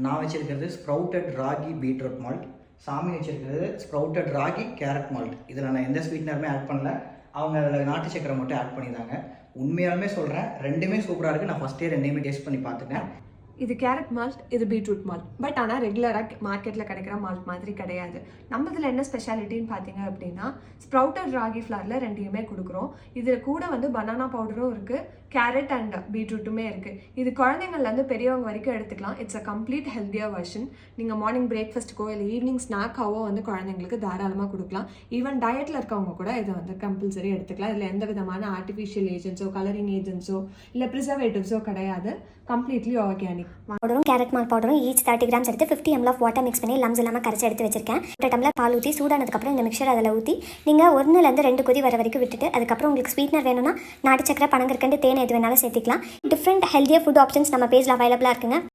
நான் வச்சுருக்கிறது sprouted ragi beetroot malt. சாமி வச்சுருக்கிறது ஸ்ப்ரவுட்டட் ராகி கேரட் மால்ட். இதில் நான் எந்த ஸ்வீட்னருமே ஆட் பண்ணல. அவங்க அதில் நாட்டு சக்கரை மட்டும் ஆட் பண்ணியிருந்தாங்க. உண்மையாலுமே சொல்கிறேன், ரெண்டுமே சூப்பராக இருக்குது. நான் ஃபஸ்ட்டே ரெண்டையுமே டேஸ்ட் பண்ணி பார்த்துட்டேன். இது கேரட் மால்ட், இது பீட்ரூட் மால்ட். பட் ஆனால் ரெகுலராக மார்க்கெட்டில் கிடைக்கிற மால்ட் மாதிரி கிடையாது. நம்ம இதில் என்ன ஸ்பெஷாலிட்டின்னு பார்த்தீங்க அப்படின்னா, ஸ்ப்ரவுட்டட் ராகி ஃப்ளாரில் ரெண்டையுமே கொடுக்குறோம். இதில் கூட வந்து பனானா பவுடரும் இருக்குது, கேரட் அண்ட் பீட்ரூட்டுமே இருக்குது. இது குழந்தைங்கள்லேருந்து பெரியவங்க வரைக்கும் எடுத்துக்கலாம். இட்ஸ் அ கம்ப்ளீட் ஹெல்த்தியாக வெர்ஷன். நீங்கள் மார்னிங் பிரேக்ஃபாஸ்ட்டுக்கோ இல்லை ஈவினிங் ஸ்நாக்காவோ வந்து குழந்தைங்களுக்கு தாராளமாக கொடுக்கலாம். ஈவன் டயட்டில் இருக்கவங்க கூட இதை வந்து கம்பல்சரி எடுத்துக்கலாம். இதில் எந்த விதமான ஆர்டிஃபிஷியல் ஏஜென்ட்ஸோ கலரிங் ஏஜென்ட்ஸோ இல்லை ப்ரிசர்வேட்டிவ்ஸோ கிடையாது. Completely organic. பவுடரும் கேரட் மால் பவுடரும் ஈச் 30 கிராம்ஸ் எடுத்து 50 ml ஆஃப் வாட்டர் மிக்ஸ் பண்ணி லம்ஸ் இல்லாமல் கரைச்சி எடுத்து வச்சிருக்கேன். ஒரு டம்ளர் பால் ஊற்றி சூடானதுக்கப்புறம் இந்த மிக்சர் அதில் ஊற்றி நீங்கள் 1-2 கொதி வர வரைக்கும் விட்டுட்டு அதுக்கப்புறம் உங்களுக்கு ஸ்வீட்னர் வேணும்னா நாட்டு சக்கரை, பனங்கற்கண்டு, தேன் எது வேணாலும் சேர்த்திக்கலாம். டிஃப்ரெண்ட் ஹெல்த்தியாக ஃபுட் ஆப்ஷன்ஸ் நம்ம பேஜில் அவைலபிளாக இருக்குங்க.